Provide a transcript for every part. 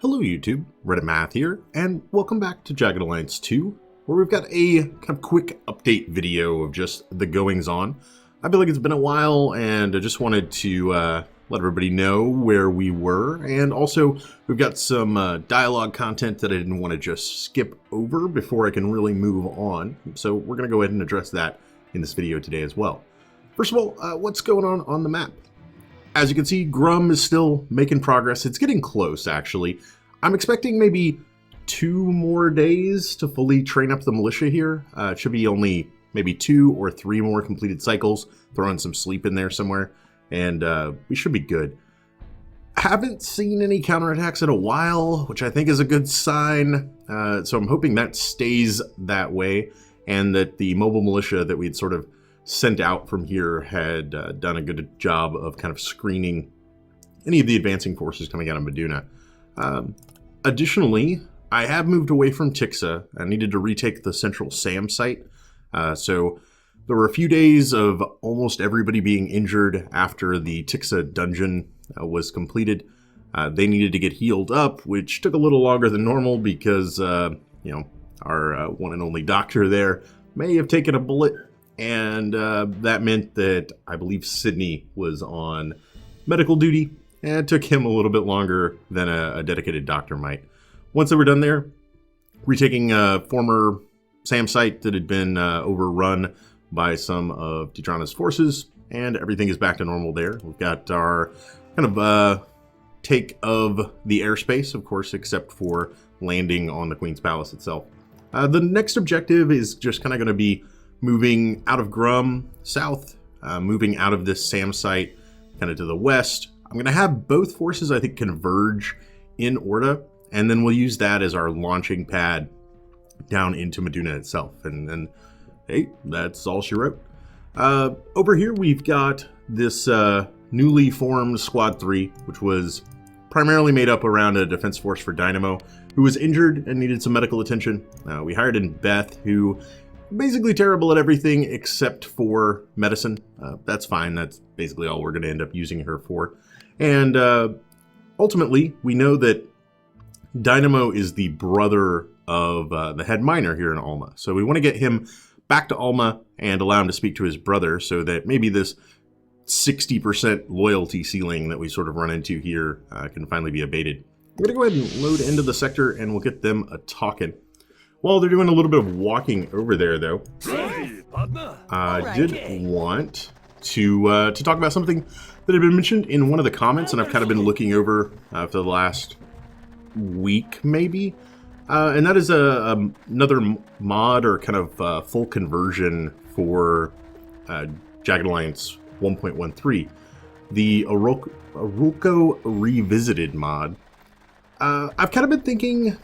Hello YouTube, Reddit Math here, and welcome back to Jagged Alliance 2, where we've got a kind of quick update video of just the goings-on. I feel like it's been a while, and I just wanted to let everybody know where we were, and also we've got some dialogue content that I didn't want to just skip over before I can really move on, so we're going to go ahead and address that in this video today as well. First of all, what's going on the map? As you can see, Grum is still making progress. It's getting close, actually. I'm expecting maybe 2 more days to fully train up the militia here. It should be only maybe 2 or 3 more completed cycles. Throw in some sleep in there somewhere, and we should be good. Haven't seen any counterattacks in a while, which I think is a good sign. So I'm hoping that stays that way, and that the mobile militia that we'd sort of sent out from here had done a good job of kind of screening any of the advancing forces coming out of Meduna. Additionally, I have moved away from Tixa. I needed to retake the central SAM site. So there were a few days of almost everybody being injured after the Tixa dungeon was completed. They needed to get healed up, which took a little longer than normal because, our one and only doctor there may have taken a bullet. And that meant that I believe Sydney was on medical duty, and it took him a little bit longer than a dedicated doctor might. Once they were done there, retaking a former SAM site that had been overrun by some of Deidranna's forces, and everything is back to normal there. We've got our kind of take of the airspace, of course, except for landing on the Queen's Palace itself. The next objective is just kind of going to be moving out of Grum south, moving out of this SAM site kind of to the west. I'm going to have both forces, I think, converge in Orda, and then we'll use that as our launching pad down into Meduna itself. And hey, that's all she wrote. Over here, we've got this newly formed Squad 3, which was primarily made up around a defense force for Dynamo, who was injured and needed some medical attention. We hired in Beth, who basically terrible at everything except for medicine. That's fine. That's basically all we're going to end up using her for. And ultimately, we know that Dynamo is the brother of the head miner here in Alma. So we want to get him back to Alma and allow him to speak to his brother so that maybe this 60% loyalty ceiling that we sort of run into here can finally be abated. We're going to go ahead and load into the sector and we'll get them a-talking. While they're doing a little bit of walking over there, though, I did want to talk about something that had been mentioned in one of the comments, and I've kind of been looking over for the last week, maybe. And that is another mod or kind of full conversion for Jagged Alliance 1.13, the Arulco Revisited mod. I've kind of been thinking,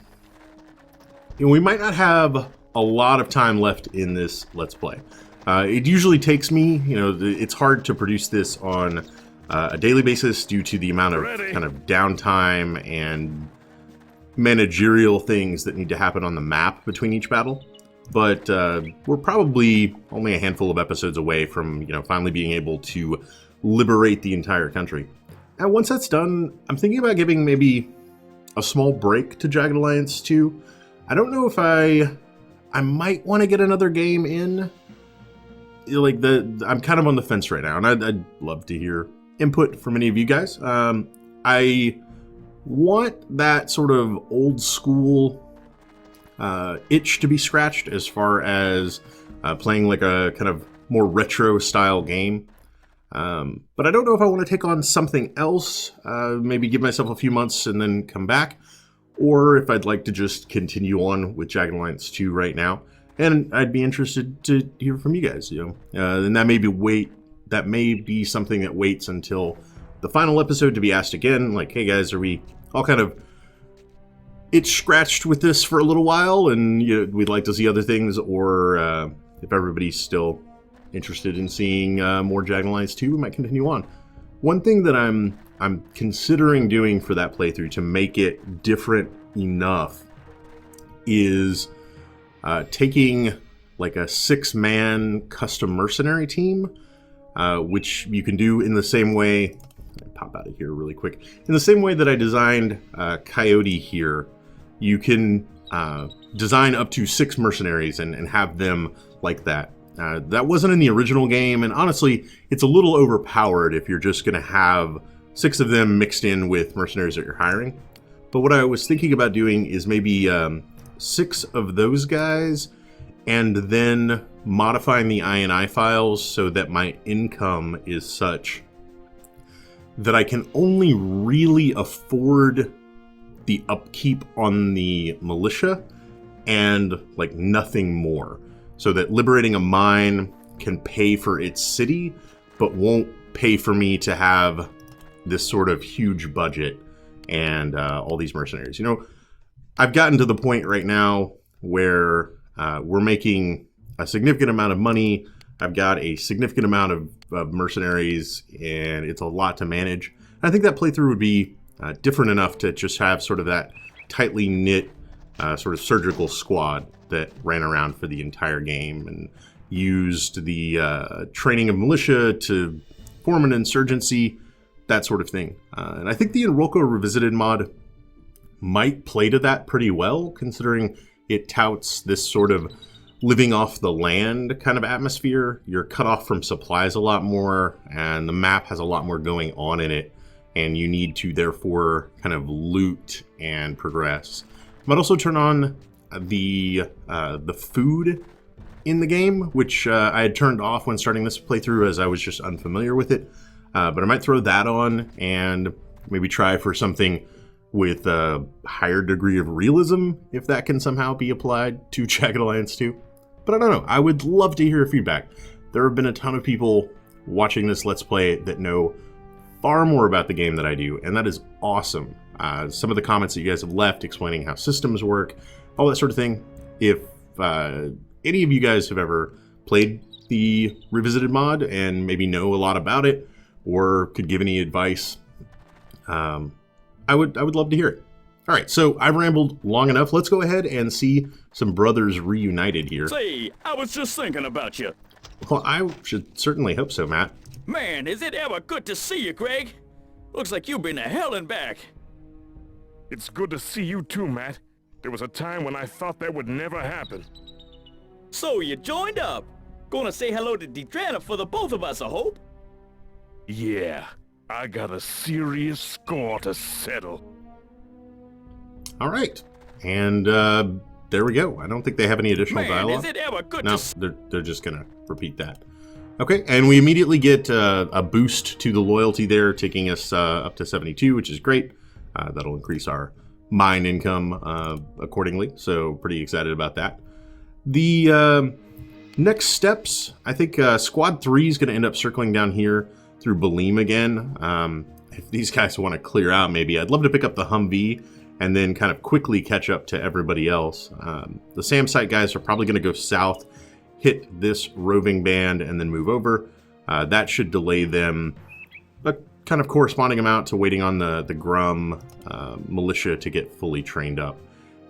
we might not have a lot of time left in this Let's Play. It usually takes me, it's hard to produce this on a daily basis due to the amount of kind of downtime and managerial things that need to happen on the map between each battle. But we're probably only a handful of episodes away from, finally being able to liberate the entire country. And once that's done, I'm thinking about giving maybe a small break to Jagged Alliance 2. I don't know if I might want to get another game in. I'm kind of on the fence right now, and I'd love to hear input from any of you guys. I want that sort of old school itch to be scratched as far as playing like a kind of more retro style game. But I don't know if I want to take on something else, maybe give myself a few months and then come back, or if I'd like to just continue on with Jagged Alliance 2 right now. And I'd be interested to hear from you guys, and that may be something that waits until the final episode to be asked again, like, hey guys, are we all kind of itch scratched with this for a little while and we'd like to see other things, or if everybody's still interested in seeing more Jagged Alliance 2, we might continue on. One thing that I'm considering doing for that playthrough to make it different enough is taking like a 6-man custom mercenary team, which you can do in the same way. Pop pop out of here really quick. In the same way that I designed Coyote here, you can design up to 6 mercenaries and have them like that. That wasn't in the original game, and honestly, it's a little overpowered if you're just going to have 6 of them mixed in with mercenaries that you're hiring. But what I was thinking about doing is maybe 6 of those guys, and then modifying the INI files so that my income is such that I can only really afford the upkeep on the militia and like nothing more. So that liberating a mine can pay for its city, but won't pay for me to have this sort of huge budget and all these mercenaries. You know, I've gotten to the point right now where we're making a significant amount of money. I've got a significant amount of mercenaries, and it's a lot to manage. I think that playthrough would be different enough to just have sort of that tightly knit sort of surgical squad that ran around for the entire game and used the training of militia to form an insurgency, that sort of thing. And I think the Arulco Revisited mod might play to that pretty well, considering it touts this sort of living off the land kind of atmosphere. You're cut off from supplies a lot more, and the map has a lot more going on in it, and you need to therefore kind of loot and progress. Might also turn on the food in the game, which I had turned off when starting this playthrough as I was just unfamiliar with it. But I might throw that on and maybe try for something with a higher degree of realism, if that can somehow be applied to Jagged Alliance 2. But I don't know. I would love to hear feedback. There have been a ton of people watching this Let's Play that know far more about the game than I do, and that is awesome. Some of the comments that you guys have left explaining how systems work, all that sort of thing. If any of you guys have ever played the Revisited mod and maybe know a lot about it, or could give any advice, I would love to hear it. All right, so I've rambled long enough. Let's go ahead and see some brothers reunited here. Say, I was just thinking about you. Well, I should certainly hope so, Matt. Man, is it ever good to see you, Greg? Looks like you've been to hell and back. It's good to see you too, Matt. There was a time when I thought that would never happen. So you joined up. Gonna say hello to Deidranna for the both of us, I hope. Yeah, I got a serious score to settle. All right, and there we go. I don't think they have any additional dialogue. Is it ever good No, to they're just gonna repeat that. Okay, and we immediately get a boost to the loyalty there, taking us up to 72, which is great. That'll increase our mine income accordingly, so pretty excited about that. The next steps, I think Squad 3 is going to end up circling down here through Balim again. If these guys want to clear out, maybe I'd love to pick up the Humvee and then kind of quickly catch up to everybody else. The SAM site guys are probably going to go south, hit this roving band, and then move over. That should delay them a kind of corresponding amount to waiting on the Grum militia to get fully trained up.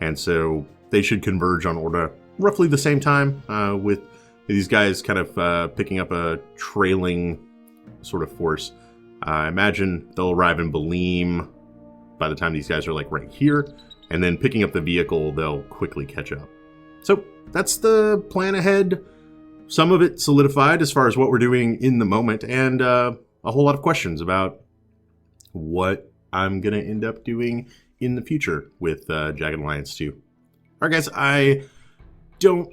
And so they should converge on Orda roughly the same time, with these guys kind of picking up a trailing sort of force. I imagine they'll arrive in Balim by the time these guys are like right here, and then picking up the vehicle, they'll quickly catch up. So that's the plan ahead. Some of it solidified as far as what we're doing in the moment, and a whole lot of questions about what I'm going to end up doing in the future with Jagged Alliance 2. All right, guys, I don't,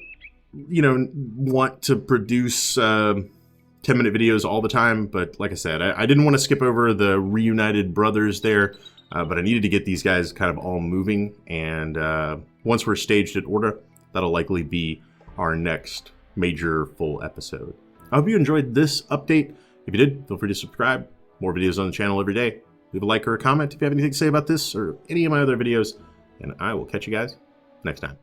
want to produce 10-minute videos all the time, but like I said, I didn't want to skip over the reunited brothers there, but I needed to get these guys kind of all moving, and once we're staged at Orda, that'll likely be our next major full episode. I hope you enjoyed this update. If you did, feel free to subscribe. More videos on the channel every day. Leave a like or a comment if you have anything to say about this or any of my other videos, and I will catch you guys next time.